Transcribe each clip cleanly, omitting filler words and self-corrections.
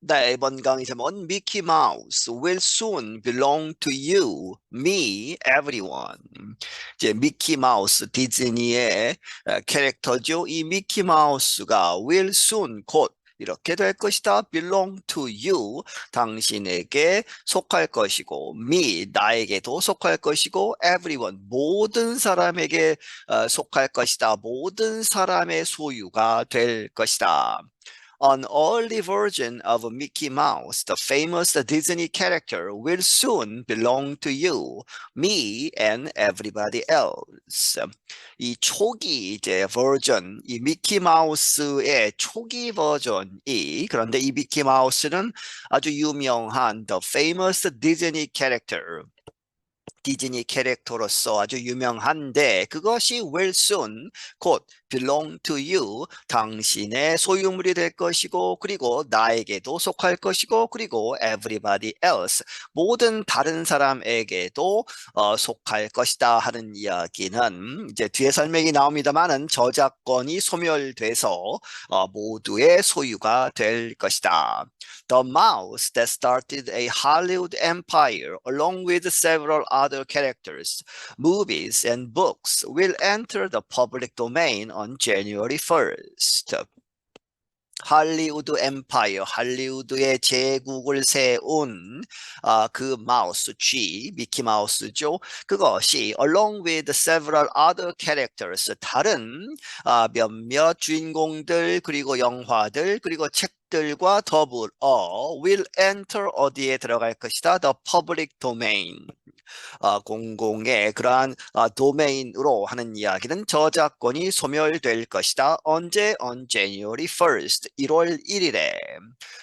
네, 이번 강의 제목은 Mickey Mouse will soon belong to you, me, everyone. 이제 미키 마우스 디즈니의 캐릭터죠. 이 미키 마우스가 will soon 곧 이렇게 될 것이다. belong to you 당신에게 속할 것이고 me 나에게도 속할 것이고 everyone 모든 사람에게 속할 것이다. 모든 사람의 소유가 될 것이다. An early version of Mickey Mouse, the famous Disney character, will soon belong to you, me, and everybody else. 이 초기 이제 버전, 이 미키 마우스의 초기 버전이 그런데 이 미키 마우스는 아주 유명한 the famous Disney character. 디즈니 캐릭터로서 아주 유명한데 그것이 will soon 곧 belong to you 당신의 소유물이 될 것이고 그리고 나에게도 속할 것이고 그리고 everybody else 모든 다른 사람에게도 속할 것이다 하는 이야기는 이제 뒤에 설명이 나옵니다만은 저작권이 소멸돼서 모두의 소유가 될 것이다. The mouse that started a Hollywood empire along with several other characters, movies, and books will enter the public domain on January 1st. 할리우드 엠파이어, 할리우드의 제국을 세운 그 마우스 G, 미키 마우스죠. 그것이 along with several other characters, 다른 몇몇 주인공들 그리고 영화들 그리고 책들과 더불어 will enter 어디에 들어갈 것이다. The public domain. 공공의 그러한 도메인으로 하는 이야기는 저작권이 소멸될 것이다. 언제? On January 1st, 1월 1일에.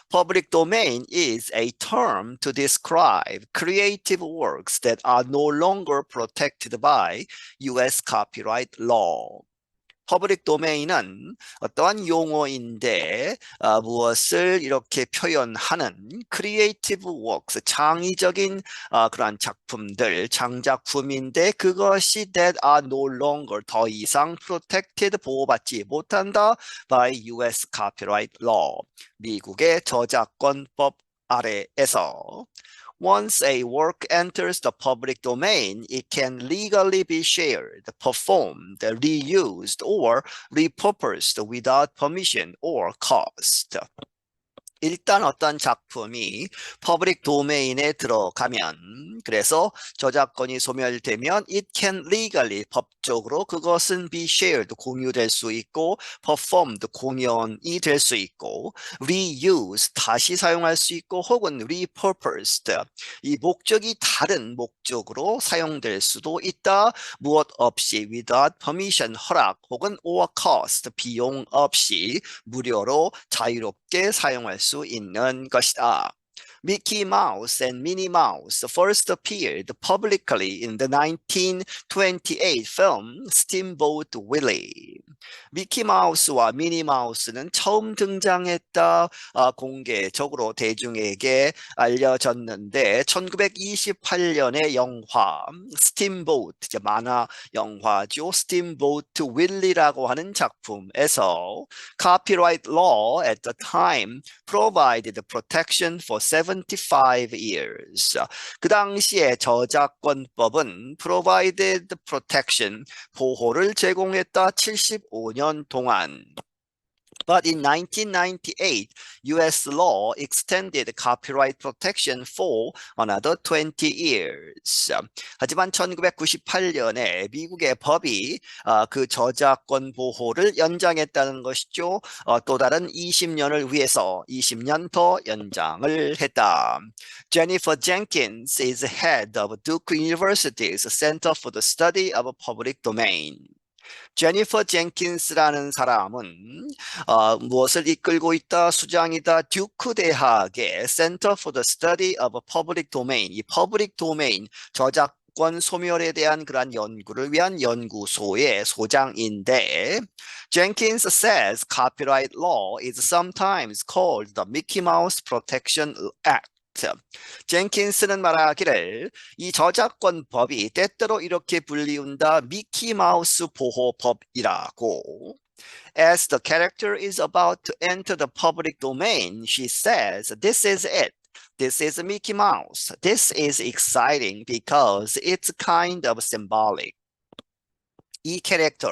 Public domain is a term to describe creative works that are no longer protected by US copyright law. 퍼블릭 도메인은 어떠한 용어인데 무엇을 이렇게 표현하는 크리에이티브 워크스 창의적인 그러한 작품들 창작품인데 그것이 that are no longer 더 이상 protected 보호받지 못한다 by US copyright law 미국의 저작권법 아래에서 Once a work enters the public domain, it can legally be shared, performed, reused, or repurposed without permission or cost. 일단 어떤 작품이 퍼블릭 도메인에 들어가면 그래서 저작권이 소멸되면 it can legally 법적으로 그것은 be shared 공유될 수 있고 performed 공연이 될 수 있고 reused 다시 사용할 수 있고 혹은 repurposed 이 목적이 다른 목적으로 사용될 수도 있다. 무엇 없이 without permission 허락 혹은 or cost 비용 없이 무료로 자유롭게 사용할 수 있는 것이다. Mickey Mouse and Minnie Mouse first appeared publicly in the 1928 film Steamboat Willie. 미키 마우스와 미니 마우스는 처음 등장했다 공개적으로 대중에게 알려졌는데 1928년의 영화 스팀보트 만화 영화죠. 스팀보트 윌리라고 하는 작품에서 copyright law at the time provided protection for 75 years. 그 당시에 저작권법은 provided protection 보호를 제공했다 75년 동안. But in 1998, US law extended copyright protection for another 20 years. 하지만 1998년에 미국의 법이 그 저작권 보호를 연장했다는 것이죠. 또 다른 20년을 위해서 20년 더 연장을 했다. Jennifer Jenkins is head of Duke University's Center for the Study of Public Domain. 제니퍼 젠킨스라는 사람은 무엇을 이끌고 있다? 수장이다. 듀크 대학의 Center for the Study of Public Domain, 이 Public Domain 저작권 소멸에 대한 그러한 연구를 위한 연구소의 소장인데 Jenkins says copyright law is sometimes called the Mickey Mouse Protection Act. 젠킨스는 말하기를 이 저작권법이 때때로 이렇게 불리운다 미키 마우스 보호법이라고 As the character is about to enter the public domain, she says, "This is it. This is Mickey Mouse. This is exciting because it's kind of symbolic." 이 캐릭터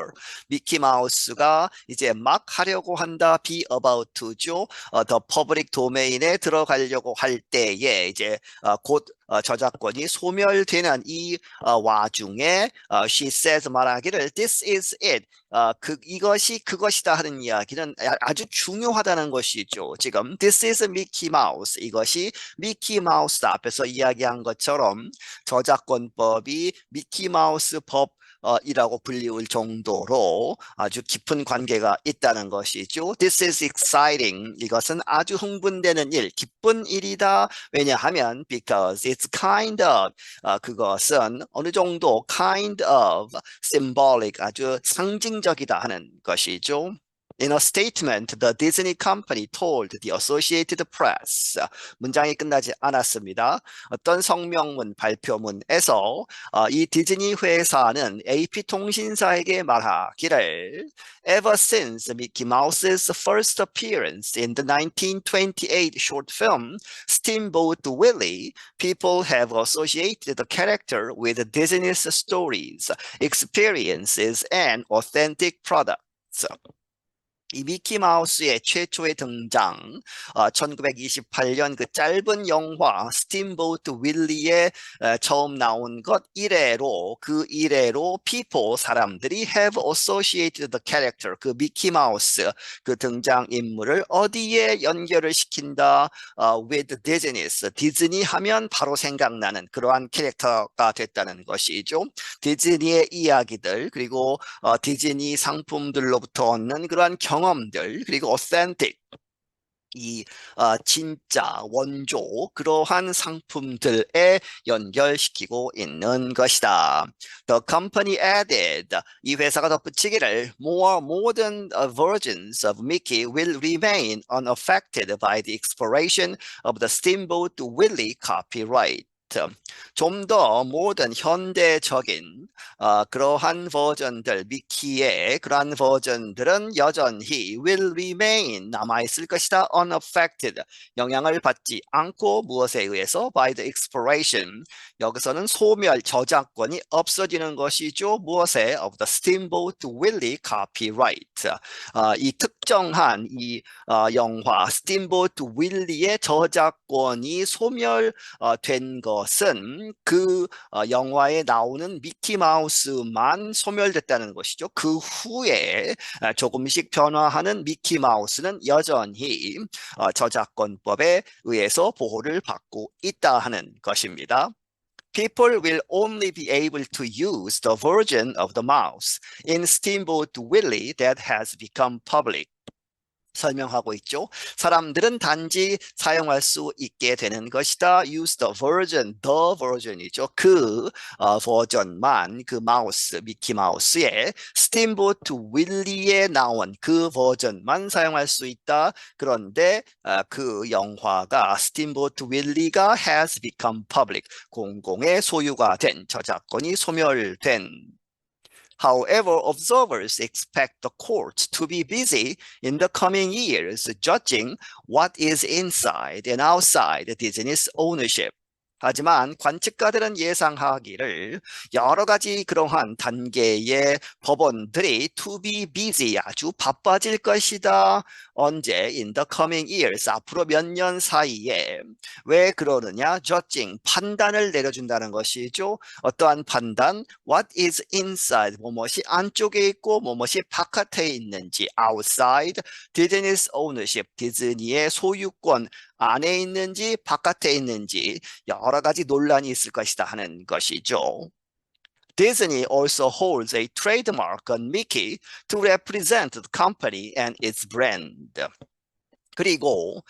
미키마우스가 이제 막 하려고 한다 be about to죠. the public domain에 들어가려고 할 때에 이제 곧 저작권이 소멸되는 이 와중에 she says 말하기를 this is it. 이것이 그것이다 하는 이야기는 아주 중요하다는 것이죠. 지금 this is Mickey Mouse. 이것이 미키 마우스 앞에서 이야기한 것처럼 저작권법이 미키 마우스 법 이라고 불리울 정도로 아주 깊은 관계가 있다는 것이죠. This is exciting. 이것은 아주 흥분되는 일, 기쁜 일이다. 왜냐하면 because it's kind of 그것은 어느 정도 kind of symbolic 아주 상징적이다 하는 것이죠. In a statement, the Disney company told the Associated Press. 문장이 끝나지 않았습니다. 어떤 성명문 발표문에서 이 디즈니 회사는 AP통신사에게 말하기를 Ever since Mickey Mouse's first appearance in the 1928 short film Steamboat Willie, people have associated the character with Disney's stories, experiences, and authentic products. 이 미키 마우스의 최초의 등장, 1928년 그 짧은 영화 스팀보트 윌리에 처음 나온 것 이래로 그 이래로 people 사람들이 have associated the character 그 미키 마우스 그 등장 인물을 어디에 연결을 시킨다 with Disney's 디즈니 하면 바로 생각나는 그러한 캐릭터가 됐다는 것이죠. 디즈니의 이야기들 그리고 디즈니 상품들로부터 얻는 그러한 경험들 그리고 authentic 이 진짜 원조 그러한 상품들에 연결시키고 있는 것이다. The company added 이 회사가 덧붙이기를 more modern versions of Mickey will remain unaffected by the expiration of the Steamboat Willie copyright. 좀 더 모든 현대적인 그러한 버전들 미키의 그러한 버전들은 여전히 will remain 남아있을 것이다 unaffected 영향을 받지 않고 무엇에 의해서 by the expiration 여기서는 소멸 저작권이 없어지는 것이죠. 무엇에 of the Steamboat Willie copyright 이 특정한 이 영화 Steamboat Willie의 저작권이 소멸된 것은 그 영화에 나오는 미키 마우스만 소멸됐다는 것이죠. 그 후에 조금씩 변화하는 미키 마우스는 여전히 저작권법에 의해서 보호를 받고 있다 하는 것입니다. People will only be able to use the version of the mouse in Steamboat Willie that has become public. 설명하고 있죠. 사람들은 단지 사용할 수 있게 되는 것이다. Use the version이죠. 그 버전만 그 마우스, 미키 마우스의 스팀보트 윌리에 나온 그 버전만 사용할 수 있다. 그런데 그 영화가 스팀보트 윌리가 has become public, 공공의 소유가 된 저작권이 소멸된 However, observers expect the courts to be busy in the coming years judging what is inside and outside Disney's ownership. 하지만 관측가들은 예상하기를 여러 가지 그러한 단계의 법원들이 to be busy 아주 바빠질 것이다. 언제? In the coming years 앞으로 몇 년 사이에 왜 그러느냐? judging 판단을 내려준다는 것이죠. 어떠한 판단? What is inside 무엇이 안쪽에 있고 무엇이 바깥에 있는지 outside Disney's ownership 디즈니의 소유권 안에 있는지 바깥에 있는지 여러 가지 논란이 있을 것이다 하는 것이죠. Disney also holds a trademark on Mickey to represent the company and its brand. 그리고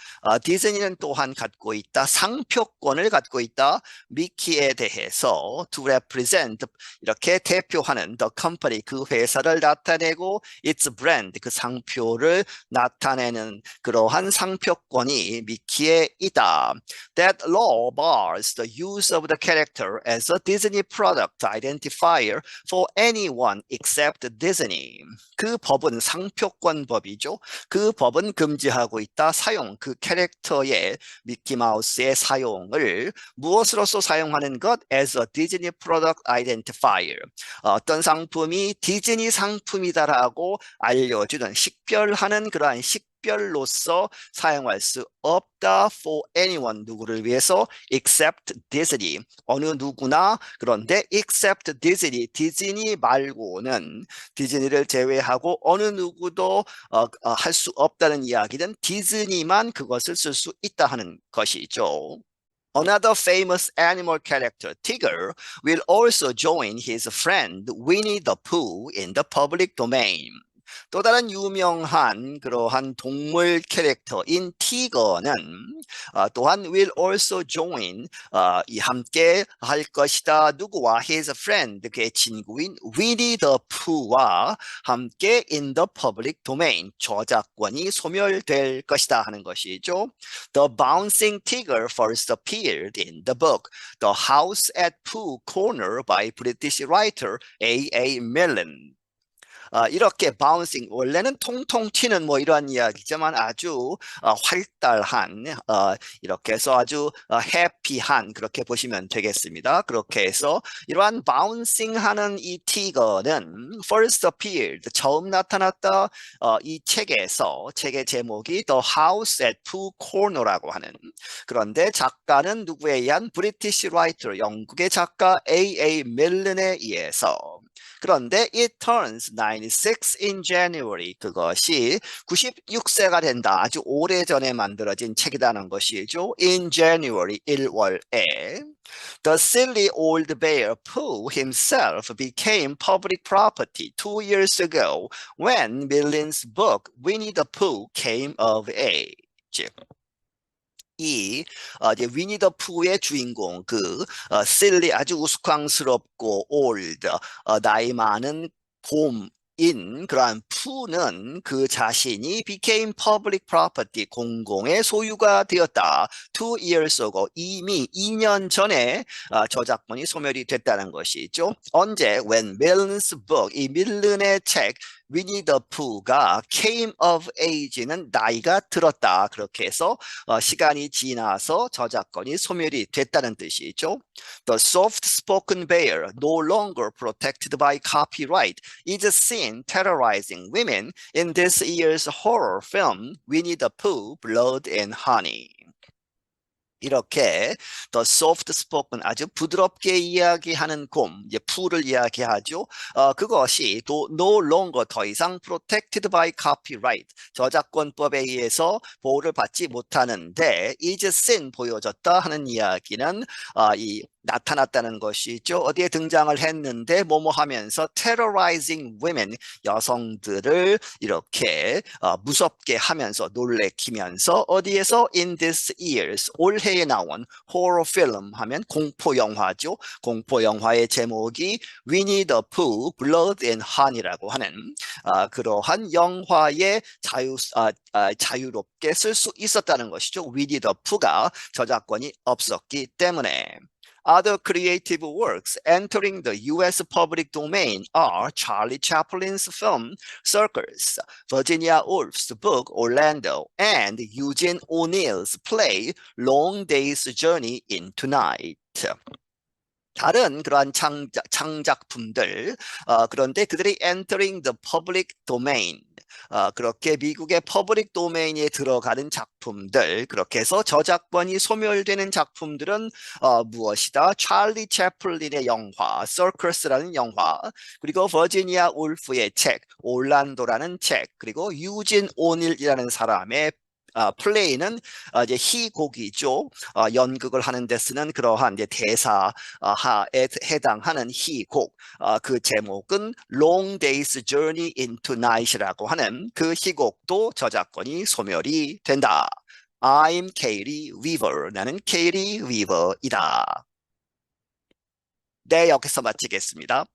디즈니는 또한 갖고 있다. 상표권을 갖고 있다. 미키에 대해서 to represent 이렇게 대표하는 the company 그 회사를 나타내고 its brand 그 상표를 나타내는 그러한 상표권이 미키에 있다. That law bars the use of the character as a Disney product identifier for anyone except Disney. 그 법은 상표권법이죠. 그 법은 금지하고 있다. 사용, 그 캐릭터의 미키마우스의 사용을 무엇으로서 사용하는 것? As a Disney product identifier. 어떤 상품이 디즈니 상품이다라고 알려주는 식별하는 그러한 식별로서 사용할 수 없다. For anyone 누구를 위해서 except Disney 어느 누구나 그런데 except Disney 디즈니 말고는 디즈니를 제외하고 어느 누구도 할 수 없다는 이야기는 디즈니만 그것을 쓸 수 있다 하는 것이죠. Another famous animal character, Tigger, will also join his friend Winnie the Pooh in the public domain. 또 다른 유명한 그러한 동물 캐릭터인 티거는 또한 will also join 이 함께 할 것이다. 누구와? His friend, 그의 친구인 Winnie the Pooh와 함께 in the public domain, 저작권이 소멸될 것이다 하는 것이죠. The bouncing tiger first appeared in the book The House at Pooh Corner by British writer A.A. Milne. 이렇게 바운싱 원래는 통통 튀는 뭐 이러한 이야기지만 아주 활달한 이렇게 해서 아주 해피한 그렇게 보시면 되겠습니다. 그렇게 해서 이러한 바운싱하는 이 티거는 first appeared 처음 나타났다. 이 책의 제목이 The House at Pooh Corner라고 하는 그런데 작가는 누구에 의한 브리티시 라이터 영국의 작가 A.A. 밀런에 의해서 그런데 it turns 96 in January. 그것이 96세가 된다. 아주 오래전에 만들어진 책이라는 것이죠. In January, 1월에. The silly old bear Pooh himself became public property 2 years ago when Millen's book Winnie the Pooh came of age. 이제 위니 더 푸의 주인공 실리 아주 우스꽝스럽고 올드 나이 많은 곰인 그러한 푸는 그 자신이 became public property 공공의 소유가 되었다. 2 years ago 이미 2년 전에 저작권이 소멸이 됐다는 것이죠. 언제? When Milne's book 이 밀른의 책 위니 더 푸가 came of age는 나이가 들었다. 그렇게 해서 시간이 지나서 저작권이 소멸이 됐다는 뜻이죠. The soft-spoken bear, no longer protected by copyright, is seen terrorizing women in this year's horror film Winnie the Pooh, Blood and Honey. 이렇게 더 soft spoken 아주 부드럽게 이야기하는 곰, 이제 푸를 이야기하죠. 그것이 no longer 더 이상 protected by copyright 저작권법에 의해서 보호를 받지 못하는데 is seen 보여졌다 하는 이야기는 이 나타났다는 것이죠. 어디에 등장을 했는데 뭐뭐 하면서 terrorizing women 여성들을 이렇게 무섭게 하면서 놀래키면서 어디에서 in this years 올해에 나온 horror film 하면 공포 영화죠. 공포 영화의 제목이 Winnie the Pooh, Blood and Honey라고 하는 그러한 영화의 자유롭게 쓸 수 있었다는 것이죠. Winnie the Pooh가 저작권이 없었기 때문에. Other creative works entering the U.S. public domain are Charlie Chaplin's film Circus, Virginia Woolf's book Orlando, and Eugene O'Neill's play Long Day's Journey into Night. 다른 그러한 창작품들 그런데 그들이 entering the public domain 그렇게 미국의 퍼블릭 도메인에 들어가는 작품들 그렇게 해서 저작권이 소멸되는 작품들은 무엇이다? 찰리 채플린의 영화 서커스라는 영화 그리고 버지니아 울프의 책 올란도라는 책 그리고 유진 오닐이라는 사람의 play는 이제 희곡이죠. 연극을 하는 데 쓰는 그러한 이제 대사에 해당하는 희곡. 그 제목은 Long Day's Journey into Night이라고 하는 그 희곡도 저작권이 소멸이 된다. I'm Katie Weaver. 나는 Katie Weaver이다. 네, 여기서 마치겠습니다.